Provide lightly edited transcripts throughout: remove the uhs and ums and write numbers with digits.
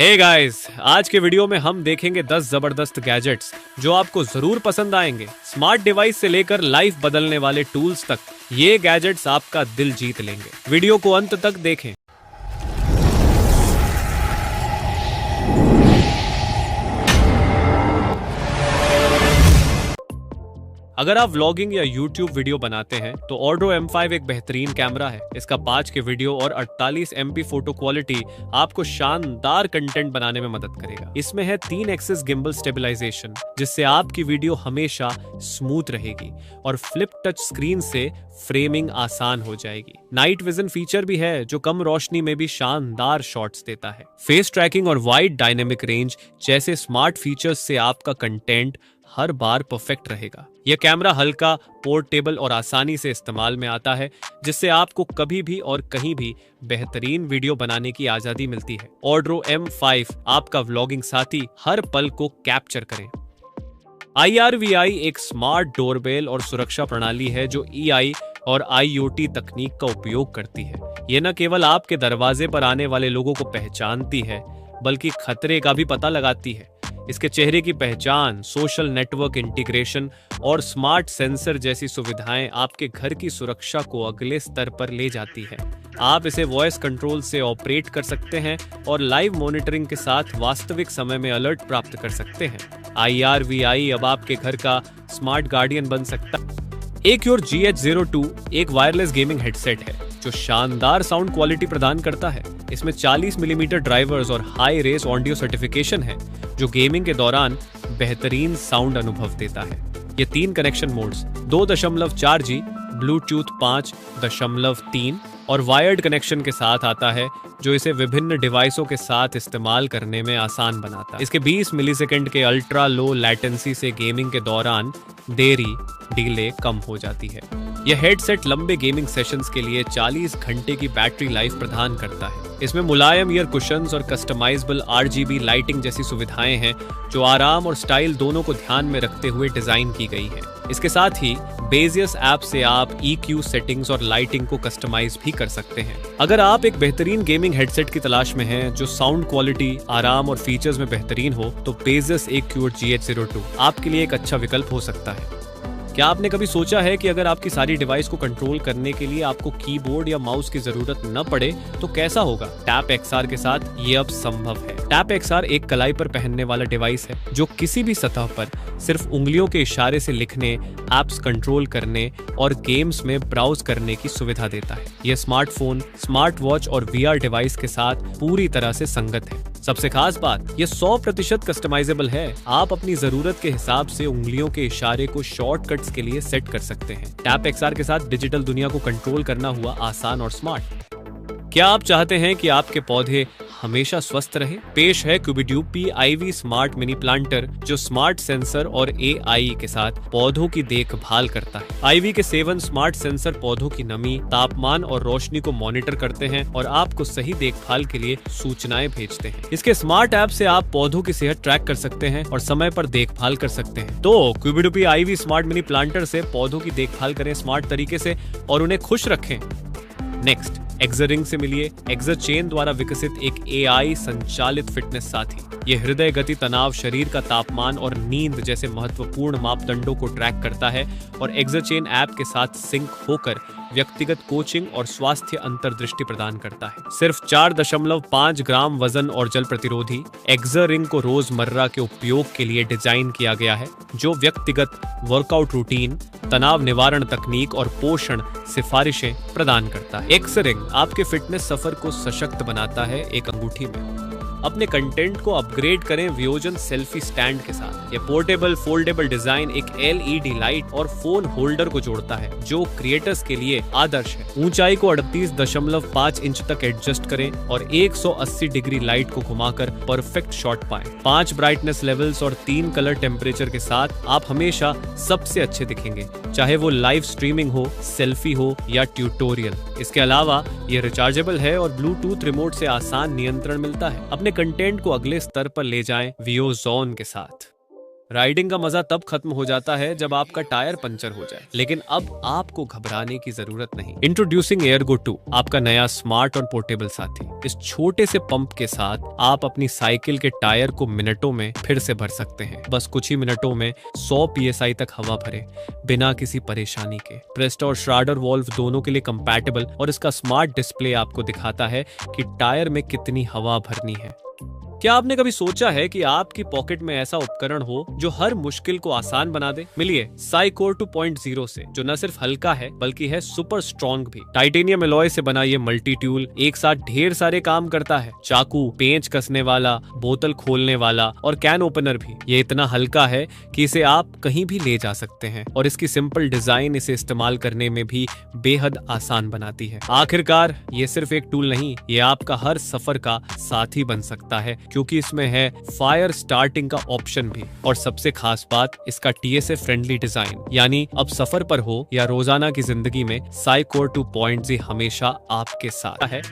Hey guys, आज के video में हम देखेंगे 10 जबरदस्त गैजेट्स जो आपको जरूर पसंद आएंगे। स्मार्ट डिवाइस से लेकर लाइफ बदलने वाले टूल्स तक, ये गैजेट्स आपका दिल जीत लेंगे। वीडियो को अंत तक देखें। अगर आप व्लॉगिंग या YouTube वीडियो बनाते हैं तो ऑर्डो M5 एक बेहतरीन कैमरा है। इसका 5 के वीडियो और 48 MP फोटो क्वालिटी आपको शानदार कंटेंट बनाने में मदद करेगा। इसमें है 3 एक्सिस गिम्बल स्टेबलाइजेशन, जिससे आपकी वीडियो हमेशा स्मूथ रहेगी और फ्लिप टच स्क्रीन से फ्रेमिंग आसान हो जाएगी। नाइट विजन फीचर भी है जो कम रोशनी में भी शानदार शॉट्स देता है। फेस ट्रैकिंग और वाइड डायनेमिक रेंज जैसे स्मार्ट फीचर्स से आपका कंटेंट हर बार परफेक्ट रहेगा। यह कैमरा हल्का, पोर्टेबल और आसानी से इस्तेमाल में आता है, जिससे आपको कभी भी और कहीं भी बेहतरीन वीडियो बनाने की आजादी मिलती है। ऑर्डो M5 आपका व्लॉगिंग साथी, हर पल को कैप्चर करें। IRVI एक स्मार्ट डोरबेल और सुरक्षा प्रणाली है जो EI और IoT तकनीक का उपयोग करती है। यह न केवल आपके दरवाजे पर आने वाले लोगों को पहचानती है, बल्कि खतरे का भी पता लगाती है। इसके चेहरे की पहचान, सोशल नेटवर्क इंटीग्रेशन और स्मार्ट सेंसर जैसी सुविधाएं आपके घर की सुरक्षा को अगले स्तर पर ले जाती है। आप इसे वॉइस कंट्रोल से ऑपरेट कर सकते हैं और लाइव मॉनिटरिंग के साथ वास्तविक समय में अलर्ट प्राप्त कर सकते हैं। IRVI अब आपके घर का स्मार्ट गार्डियन बन सकता है। Acure GH02 एक वायरलेस गेमिंग हेडसेट है जो शानदार साउंड क्वालिटी प्रदान करता है। इसमें 40 मिलीमीटर ड्राइवर्स और हाई रेस ऑडियो सर्टिफिकेशन है जो गेमिंग के दौरान बेहतरीन साउंड अनुभव देता है। ये 3 कनेक्शन मोड्स 2.4G, ब्लूटूथ 5.3 और वायर्ड कनेक्शन के साथ आता है, जो इसे विभिन्न डिवाइसों के साथ इस्तेमाल करने में आसान बनाता है। इसके 20 मिलीसेकंड के अल्ट्रा लो लैटेंसी से गेमिंग के दौरान देरी डिले कम हो जाती है। यह हेडसेट लंबे गेमिंग सेशंस के लिए 40 घंटे की बैटरी लाइफ प्रदान करता है। इसमें मुलायम ईयर कुशन्स और कस्टमाइजेबल RGB लाइटिंग जैसी सुविधाएं हैं जो आराम और स्टाइल दोनों को ध्यान में रखते हुए डिजाइन की गई है। इसके साथ ही बेजियस ऐप से आप EQ सेटिंग्स और लाइटिंग को कस्टमाइज भी कर सकते हैं। अगर आप एक बेहतरीन गेमिंग हेडसेट की तलाश में हैं जो साउंड क्वालिटी, आराम और फीचर्स में बेहतरीन हो, तो बेजियस Acure GH02 आपके लिए एक अच्छा विकल्प हो सकता है। क्या आपने कभी सोचा है कि अगर आपकी सारी डिवाइस को कंट्रोल करने के लिए आपको कीबोर्ड या माउस की जरूरत न पड़े तो कैसा होगा? टैप XR के साथ ये अब संभव है। टैप XR एक कलाई पर पहनने वाला डिवाइस है जो किसी भी सतह पर सिर्फ उंगलियों के इशारे से लिखने, एप्स कंट्रोल करने और गेम्स में ब्राउज करने की सुविधा देता है। यह स्मार्टफोन, स्मार्ट वॉच और VR डिवाइस के साथ पूरी तरह से संगत है। सबसे खास बात, यह 100% कस्टमाइजेबल है। आप अपनी जरूरत के हिसाब से उंगलियों के इशारे को शॉर्टकट्स के लिए सेट कर सकते हैं। टैप XR के साथ डिजिटल दुनिया को कंट्रोल करना हुआ आसान और स्मार्ट। क्या आप चाहते हैं कि आपके पौधे हमेशा स्वस्थ रहे? पेश है क्यूबिड्यूब PIV स्मार्ट मिनी प्लांटर जो स्मार्ट सेंसर और AI के साथ पौधों की देखभाल करता है। IV के 7 स्मार्ट सेंसर पौधों की नमी, तापमान और रोशनी को मॉनिटर करते हैं और आपको सही देखभाल के लिए सूचनाएं भेजते हैं। इसके स्मार्ट ऐप से आप पौधों की सेहत ट्रैक कर सकते हैं और समय पर देखभाल कर सकते हैं। तो क्यूबिड्यूब PIV स्मार्ट मिनी प्लांटर से पौधों की देखभाल करें स्मार्ट तरीके से और उन्हें खुश रखें। नेक्स्ट, एक्सरिंग से मिलिए एक्सचेन द्वारा विकसित एक AI संचालित फिटनेस साथी। यह हृदय गति, तनाव, शरीर का तापमान और नींद जैसे महत्वपूर्ण मापदंडों को ट्रैक करता है और एक्सचेन ऐप के साथ सिंक होकर व्यक्तिगत कोचिंग और स्वास्थ्य अंतर्दृष्टि प्रदान करता है। सिर्फ 4.5 ग्राम वजन और जल प्रतिरोधी एक्सरिंग को रोजमर्रा के उपयोग के लिए डिजाइन किया गया है, जो व्यक्तिगत वर्कआउट रूटीन, तनाव निवारण तकनीक और पोषण सिफारिशें प्रदान करता है। एक्सरिंग आपके फिटनेस सफर को सशक्त बनाता है एक अंगूठी में। अपने कंटेंट को अपग्रेड करें वियोजन सेल्फी स्टैंड के साथ। यह पोर्टेबल फोल्डेबल डिजाइन एक LED लाइट और फोन होल्डर को जोड़ता है जो क्रिएटर्स के लिए आदर्श है। ऊंचाई को 38.5 इंच तक एडजस्ट करें और 180 डिग्री लाइट को घुमाकर परफेक्ट शॉट पाएं। 5 ब्राइटनेस लेवल्स और 3 कलर टेम्परेचर के साथ आप हमेशा सबसे अच्छे दिखेंगे, चाहे वो लाइव स्ट्रीमिंग हो, सेल्फी हो या ट्यूटोरियल। इसके अलावा यह रिचार्जेबल है और ब्लूटूथ रिमोट से आसान नियंत्रण मिलता है। अपने कंटेंट को अगले स्तर पर ले जाएं वियोजोन के साथ। राइडिंग का मजा तब खत्म हो जाता है जब आपका टायर पंचर हो जाए, लेकिन अब आपको घबराने की जरूरत नहीं। इंट्रोड्यूसिंग एयरगो 2, आपका नया स्मार्ट और पोर्टेबल साथी। इस छोटे से पंप के साथ आप अपनी साइकिल के टायर को मिनटों में फिर से भर सकते हैं। बस कुछ ही मिनटों में 100 PSI तक हवा भरे बिना किसी परेशानी के। प्रेस्ट और श्राडर वॉल्व दोनों के लिए कंपैटिबल, और इसका स्मार्ट डिस्प्ले आपको दिखाता है कि टायर में कितनी हवा भरनी है। क्या आपने कभी सोचा है कि आपकी पॉकेट में ऐसा उपकरण हो जो हर मुश्किल को आसान बना दे? मिलिए साइकोर 2.0 से, जो न सिर्फ हल्का है बल्कि है सुपर स्ट्रॉन्ग भी। टाइटेनियम एलॉय से बना ये मल्टी ट्यूल एक साथ ढेर सारे काम करता है। चाकू, पेंच कसने वाला, बोतल खोलने वाला और कैन ओपनर भी। ये इतना हल्का है कि इसे आप कहीं भी ले जा सकते हैं, और इसकी सिंपल डिजाइन इसे इस्तेमाल करने में भी बेहद आसान बनाती है। आखिरकार ये सिर्फ एक टूल नहीं, ये आपका हर सफर का साथी बन सकता है, क्योंकि इसमें है फायर स्टार्टिंग का ऑप्शन भी। और सबसे खास बात, इसका TSA फ्रेंडली डिजाइन, यानी अब सफर पर हो या रोजाना की जिंदगी में, साइकोर 2.0 हमेशा आपके साथ है।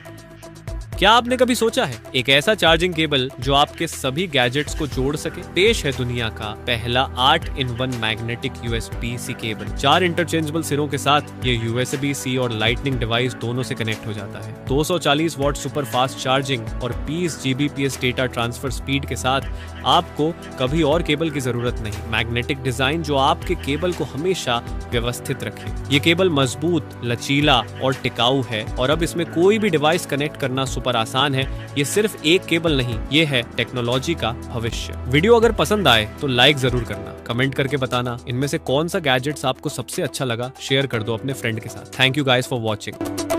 क्या आपने कभी सोचा है एक ऐसा चार्जिंग केबल जो आपके सभी गैजेट्स को जोड़ सके? पेश है दुनिया का पहला 8-in-1 magnetic USB-C cable. 4 interchangeable सिरों के साथ ये USB-C और लाइटनिंग डिवाइस दोनों से कनेक्ट हो जाता है। 240 वॉट सुपर फास्ट चार्जिंग और 20 Gbps डेटा ट्रांसफर स्पीड के साथ आपको कभी और केबल की जरूरत नहीं। मैग्नेटिक डिजाइन जो आपके केबल को हमेशा व्यवस्थित रखे। ये केबल मजबूत, लचीला और टिकाऊ है, और अब इसमें कोई भी डिवाइस कनेक्ट करना सुपर आसान है। ये सिर्फ एक केबल नहीं, ये है टेक्नोलॉजी का भविष्य। वीडियो अगर पसंद आए तो लाइक जरूर करना, कमेंट करके बताना इनमें से कौन सा गैजेट्स आपको सबसे अच्छा लगा। शेयर कर दो अपने फ्रेंड के साथ। Thank you guys for watching.